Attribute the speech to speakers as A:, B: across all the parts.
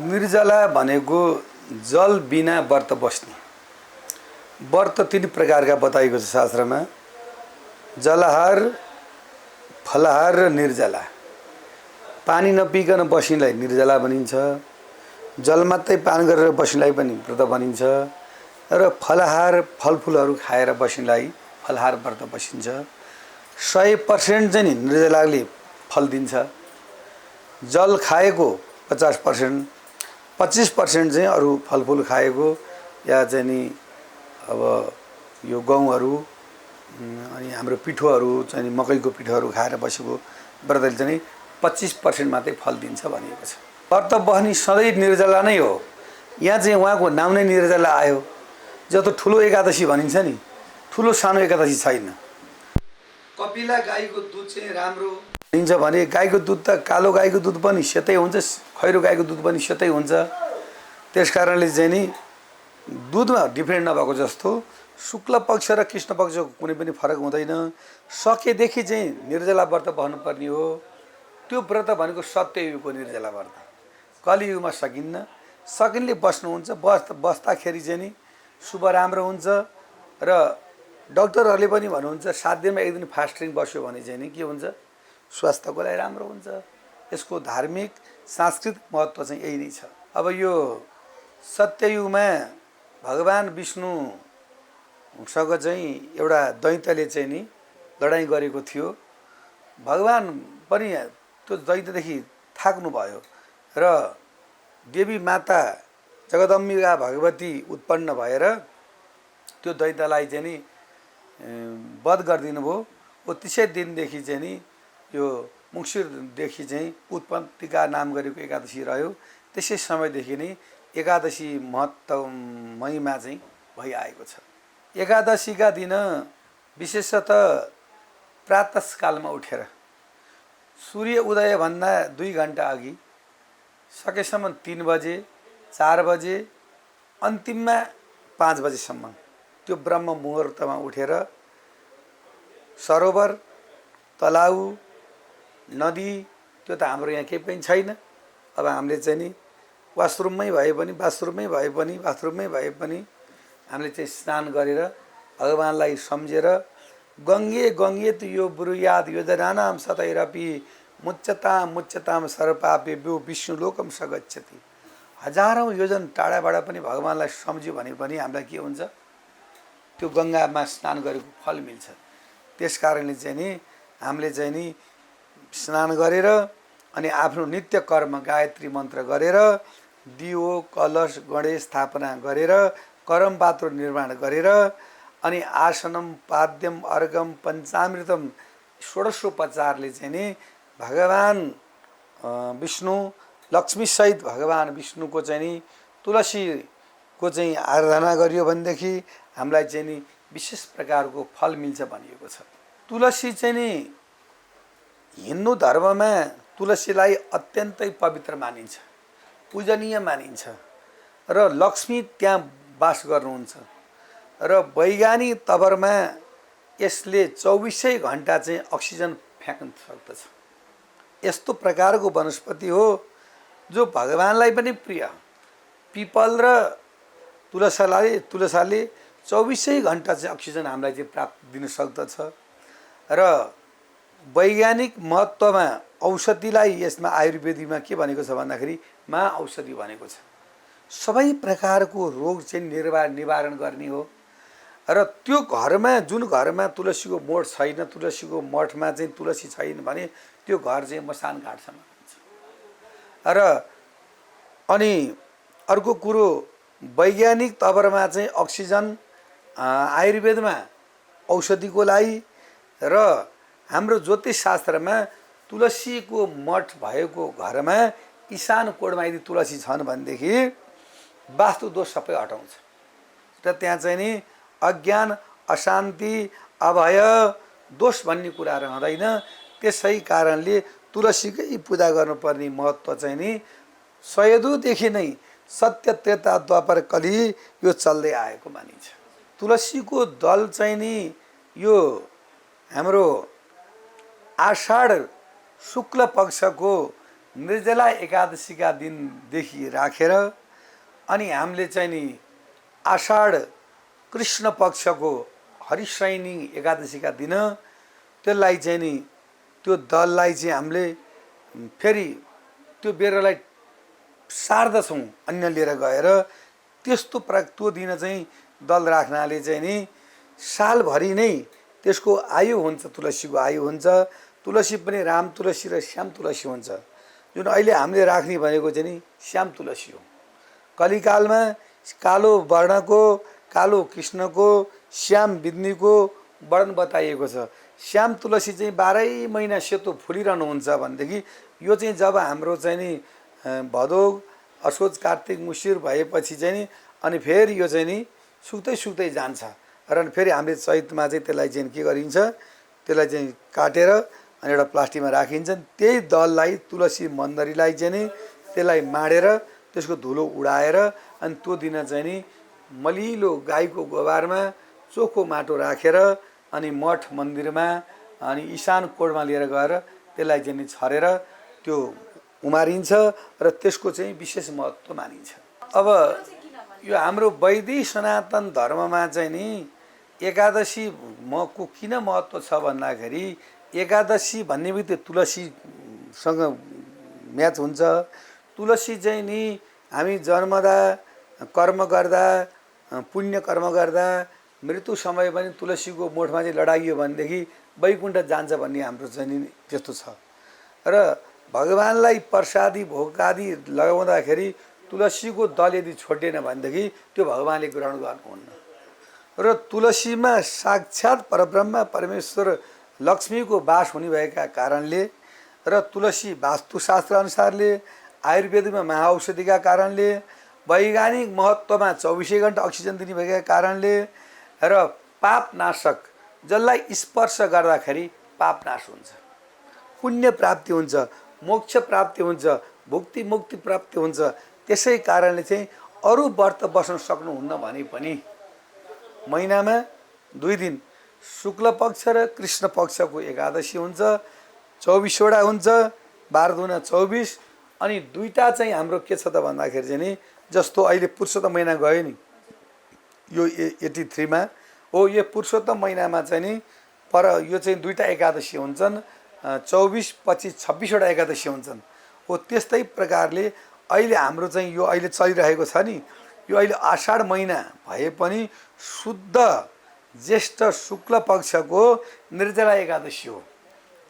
A: निर्जला भनेको जल बिना व्रत बस्ने। व्रत तीन प्रकारका बताइएको छ शास्त्रमा, जलाहार, फलाहार र निर्जला। पानी नपिकन बस्नेलाई निर्जला भनिन्छ, जल मात्रै पान गरेर बस्नेलाई पनि व्रत भनिन्छ र फलाहार फलफुलहरू खाएर बस्नेलाई फलाहार व्रत बसिन्छ। 100% चाहिँ निर्जलाले फल दिन्छ, जल खाएको 50%, 25% चाहिँ अरू फलफुल खाएको या चाहिँ नि अब यो गहुँहरू अनि हाम्रो पिठोहरू चाहिँ मकैको पिठोहरू खाएर बसेको व्रतले चाहिँ 25% मात्रै फल दिन्छ भनिएको छ। व्रत बस्ने सधैँ निर्जला नै हो। यहाँ चाहिँ उहाँको नाम नै निर्जला आयो। जस्तो ठुलो एकादशी भनिन्छ नि, ठुलो सानो एकादशी छैन। कपिला गाईको दुध चाहिँ राम्रो भनिन्छ भने गाईको दुध त कालो गाईको दुध पनि सेतै हुन्छ, खैरो गाईको दुध पनि सेतै हुन्छ। त्यस कारणले चाहिँ नि दुधमा डिफ्रेन्ट नभएको जस्तो शुक्ल पक्ष र कृष्ण पक्षको कुनै पनि फरक हुँदैन। सकेदेखि चाहिँ निर्जला व्रत बस्नुपर्ने हो। त्यो व्रत भनेको सत्ययुगको निर्जला व्रत, कलियुगमा सकिन्न। सकिनले बस्नुहुन्छ, बस्दाखेरि चाहिँ नि शुभ राम्रो हुन्छ। र डक्टरहरूले पनि भन्नुहुन्छ 7 दिनमा 1 दिन फास्टिङ बस्यो भने चाहिँ नि के हुन्छ, स्वास्थ्यको लागि राम्रो हुन्छ। यसको धार्मिक सांस्कृतिक महत्त्व चाहिँ यही नै छ। अब यो सत्ययुगमा भगवान विष्णुसँग चाहिँ एउटा दैत्यले चाहिँ नि लडाइँ गरेको थियो। भगवान पनि त्यो दैत्यदेखि थाक्नु भयो र देवी माता जगदम्बिका भगवती उत्पन्न भएर त्यो दैत्यलाई चाहिँ नि वध गरिदिनु भयो। त्यसै दिनदेखि चाहिँ नि यो मुङ्सिरदेखि चाहिँ उत्पत्तिका नाम गरेको एकादशी रह्यो। त्यसै समयदेखि नै एकादशी महत्त्व महिमा चाहिँ भइआएको छ। एकादशीका दिन विशेषतः प्रातःकालमा उठेर सूर्य उदयभन्दा 2 घन्टा अघि, सकेसम्म 3 बजे, 4 बजे, अन्तिममा 5 बजेसम्म त्यो ब्रह्म मुहुर्तमा उठेर सरोवर, तलाउ, नदी, त्यो त हाम्रो यहाँ केही पनि छैन। अब हामीले चाहिँ नि बाथरुममै भए पनि हामीले चाहिँ स्नान गरेर भगवानलाई सम्झेर गङ्गे गङ्गेत यो ब्रुयाद योजनानाम सतैरपि मुच्यताम सर्वपापेभ्यो विष्णुलोकम सगच्छति। हजारौँ योजन टाढाबाट पनि भगवानलाई सम्झ्यो भने पनि हामीलाई के हुन्छ, त्यो गङ्गामा स्नान गरेको फल मिल्छ। त्यस कारणले चाहिँ नि हामीले चाहिँ नि स्नान गरेर अनि आफ्नो नित्य कर्म गायत्री मन्त्र गरेर दियो कलश गणेश स्थापना गरेर करम पात्र निर्माण गरेर अनि आसनम पाद्यम अर्घम पञ्चामृतम षोडशोपचारले चाहिँ नि भगवान विष्णु लक्ष्मीसहित भगवान विष्णुको चाहिँ नि तुलसीको चाहिँ आराधना गरियो भनेदेखि हामीलाई चाहिँ नि विशेष प्रकारको फल मिल्छ भनिएको छ। तुलसी चाहिँ नि हिन्दू धर्ममा तुलसीलाई अत्यन्तै पवित्र मानिन्छ, पूजनीय मानिन्छ र लक्ष्मी त्यहाँ वास गर्नुहुन्छ। र वैज्ञानिक तवरमा यसले 24 घण्टा चाहिँ अक्सिजन फ्याँक्न सक्दछ। यस्तो प्रकारको वनस्पति हो जो भगवानलाई पनि प्रिय। पिपल र तुलसाले 24 घण्टा चाहिँ अक्सिजन हामीलाई चाहिँ प्राप्त दिन सक्दछ। र वैज्ञानिक महत्त्वमा औषधिलाई यसमा आयुर्वेदमा के भनेको छ भन्दाखेरि महाऔषधि भनेको छ। सबै प्रकारको रोग चाहिँ निवारण गर्ने हो। र त्यो घरमा, जुन घरमा तुलसीको मोठ छैन, तुलसीको मठमा चाहिँ तुलसी छैन भने त्यो घर चाहिँ मसान घाट समान हुन्छ। र अनि अर्को कुरो, वैज्ञानिक तवरमा चाहिँ अक्सिजन, आयुर्वेदमा औषधिको लागि र हाम्रो ज्योतिष शास्त्रमा तुलसीको मठ भएको घरमा ईशान कोणमा यदि तुलसी छन् भनेदेखि वास्तु दोष सबै हटाउँछ र त्यहाँ चाहिँ नि अज्ञान, अशान्ति, अभय, दोष भन्ने कुरा रहँदैन। त्यसै कारणले तुलसीकै पूजा गर्नुपर्ने महत्त्व चाहिँ नि सयदुदेखि नै सत्य त्रेता द्वापर कली यो चल्दै आएको मानिन्छ। तुलसीको दल चाहिँ नि यो हाम्रो आषाढ शुक्ल पक्षको निर्जला एकादशीका दिनदेखि राखेर अनि हामीले चाहिँ नि आषाढ कृष्ण पक्षको हरिशयनी एकादशीका दिन त्यसलाई चाहिँ नि त्यो दललाई चाहिँ हामीले फेरि त्यो बेरालाई सार्दछौँ अन्य लिएर गएर। त्यस्तो त्यो दिन चाहिँ दल राख्नाले चाहिँ नि सालभरि नै त्यसको आयु हुन्छ, तुलसीको आयु हुन्छ। तुलसी पनि राम तुलसी र श्याम तुलसी हुन्छ। जुन अहिले हामीले राख्ने भनेको चाहिँ नि श्याम तुलसी हो। कलिकालमा कालो वर्णको, कालो कृष्णको, श्याम बिद्नीको वर्णन बताइएको छ। श्याम तुलसी चाहिँ 12 महिना सेतो फुलिरहनुहुन्छ भनेदेखि यो चाहिँ जब हाम्रो चाहिँ नि भदौ असोज कार्तिक मुसिर भएपछि चाहिँ नि अनि फेरि यो चाहिँ नि सुक्दै सुक्दै जान्छ र फेरि हामीले चैतमा चाहिँ त्यसलाई चाहिँ के गरिन्छ, त्यसलाई चाहिँ काटेर अनि एउटा प्लास्टिकमा राखिन्छ। त्यही दललाई तुलसी मन्दरीलाई चाहिँ नि त्यसलाई माडेर त्यसको धुलो उडाएर अनि त्यो दिन चाहिँ नि मलिलो गाईको गोबरमा चोखो माटो राखेर अनि मठ मन्दिरमा अनि ईशान कोणमा लिएर गएर त्यसलाई चाहिँ नि छरेर त्यो उमारिन्छ र त्यसको चाहिँ विशेष महत्त्व मानिन्छ। अब यो हाम्रो वैदिक सनातन धर्ममा चाहिँ नि एकादशी को किन महत्त्व छ भन्दाखेरि एकादशी भन्ने बित्तिकै तुलसीसँग म्याच हुन्छ। तुलसी चाहिँ नि हामी जन्मदा, कर्म गर्दा, पुण्य कर्म गर्दा मृत्यु समय पनि तुलसीको मोठमा चाहिँ लडाइयो भनेदेखि वैकुण्ठ जान्छ भन्ने हाम्रो चाहिँ नि त्यस्तो छ। र भगवानलाई प्रसादी भोग आदि लगाउँदाखेरि तुलसीको दल यदि छोडिएन भनेदेखि त्यो भगवानले ग्रहण गर्नुहुन्न। र तुलसीमा साक्षात् परब्रह्म परमेश्वर लक्ष्मीको वास हुने भएका कारणले र तुलसी वास्तुशास्त्र अनुसारले, आयुर्वेदमा महाऔषधिका कारणले, वैज्ञानिक महत्त्वमा 24 घण्टा अक्सिजन दिने भएका कारणले र पापनाशक, जसलाई स्पर्श गर्दाखेरि पाप नाश हुन्छ, पुण्य प्राप्ति हुन्छ, मोक्ष प्राप्ति हुन्छ, भुक्ति मुक्ति प्राप्ति हुन्छ। त्यसै कारणले चाहिँ अरू व्रत बस्न सक्नुहुन्न भने पनि महिनामा 2 दिन शुक्ल पक्ष र कृष्ण पक्षको एकादशी हुन्छ, 24 वटा हुन्छ, 12 दुना 24। अनि दुईटा चाहिँ हाम्रो के छ त भन्दाखेरि चाहिँ नि जस्तो अहिले पुरुषोत्तम महिना गयो नि, यो 83 मा हो, यो पुरुषोत्तम महिनामा चाहिँ नि यो चाहिँ दुईटा एकादशी हुन्छन्, 24, 25, 26 वटा एकादशी हुन्छन्। हो त्यस्तै प्रकारले अहिले हाम्रो चाहिँ यो अहिले चलिरहेको छ नि, यो अहिले आषाढ महिना भए पनि शुद्ध ज्येष्ठ शुक्ल पक्षको निर्जला एकादशी हो।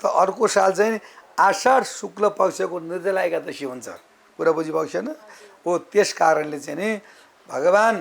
A: त अर्को साल चाहिँ आषाढ शुक्ल पक्षको निर्जला एकादशी हुन्छ। कुरा बुझिरहेको छैन? हो त्यस कारणले चाहिँ नि भगवान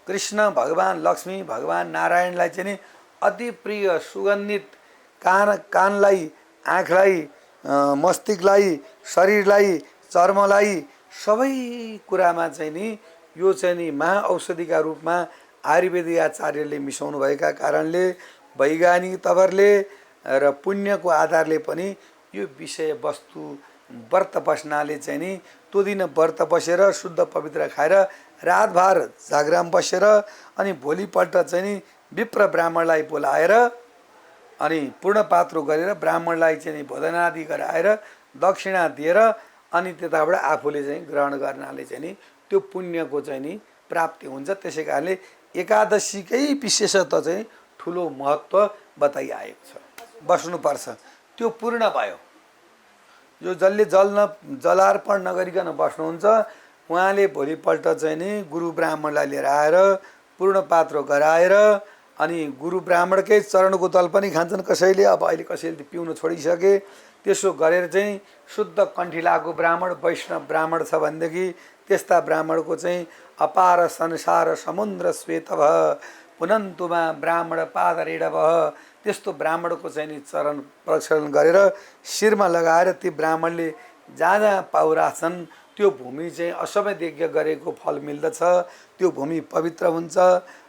A: कृष्ण, भगवान लक्ष्मी, भगवान नारायणलाई चाहिँ नि अति प्रिय सुगन्धित कानलाई, आँखलाई, मस्तिष्कलाई, शरीरलाई, चर्मलाई, सबै कुरामा चाहिँ नि यो चाहिँ नि महाऔषधिका रूपमा आयुर्वेदिक आचार्यले मिसाउनु भएका कारणले, वैज्ञानिक तवरले र पुण्यको आधारले पनि यो विषय वस्तु व्रत बस्नाले चाहिँ नि त्यो दिन व्रत बसेर शुद्ध पवित्र खाएर रातभर जागराम बसेर अनि भोलिपल्ट चाहिँ नि विप्र ब्राह्मणलाई बोलाएर अनि पूर्ण पात्रो गरेर ब्राह्मणलाई चाहिँ नि भोजनादि गराएर दक्षिणा दिएर अनि त्यताबाट आफूले चाहिँ ग्रहण गर्नाले चाहिँ नि त्यो पुण्यको चाहिँ नि प्राप्ति हुन्छ। त्यसै कारणले एकादशीकै विशेषता चाहिँ ठुलो महत्त्व बताइआएको छ। बस्नुपर्छ, त्यो पूर्ण भयो। जो जसले जलार्पण नगरिकन बस्नुहुन्छ उहाँले भोलिपल्ट चाहिँ नि गुरु ब्राह्मणलाई लिएर आएर पूर्ण पात्रो गराएर अनि गुरु ब्राह्मणकै चरणको दल पनि खान्छन् कसैले। अब अहिले कसैले पिउन छोडिसके। त्यसो गरेर चाहिँ शुद्ध कण्ठिलाको ब्राह्मण, वैष्णव ब्राह्मण छ भनेदेखि त्यस्ता ब्राह्मणको चाहिँ अपार संसार समुद्र श्वेत भः पुनन्तुमा ब्राह्मण पादरेडभ, त्यस्तो ब्राह्मणको चाहिँ नि चरण प्रक्षालन गरेर शिरमा लगाएर ती ब्राह्मणले जहाँ जहाँ पाउ राख्छन् त्यो भूमि चाहिँ अश्वमेध यज्ञ गरेको फल मिल्दछ, त्यो भूमि पवित्र हुन्छ।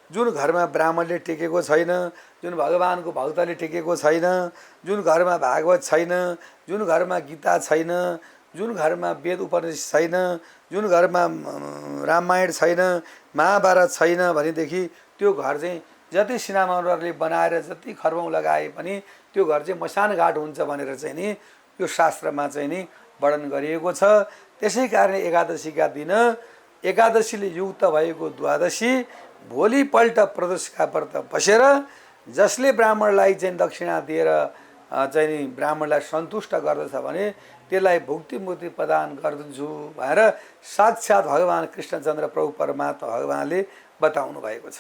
A: जुन घरमा ब्राह्मणले टेकेको छैन, जुन भगवानको भक्तले टेकेको छैन, जुन घरमा भागवत छैन, जुन घरमा गीता छैन, जुन घरमा वेद उपनिषद छैन, जुन घरमा रामायण छैन, महाभारत छैन भनेदेखि त्यो घर चाहिँ जति सिनेमाहरूले बनाएर जति खर्बौँ लगाए पनि त्यो घर चाहिँ मसान घाट हुन्छ भनेर चाहिँ नि यो शास्त्रमा चाहिँ नि वर्णन गरिएको छ। त्यसै कारण एकादशीका दिन एकादशीले युक्त भएको द्वादशी भोलिपल्ट प्रदोषका व्रत बसेर जसले ब्राह्मणलाई चाहिँ दक्षिणा दिएर चाहिँ नि ब्राह्मणलाई सन्तुष्ट गर्दछ भने त्यसलाई भुक्ति मुक्ति प्रदान गर्दछु भनेर साक्षात् भगवान् कृष्णचन्द्र प्रभु परमात्मा भगवानले बताउनु भएको छ।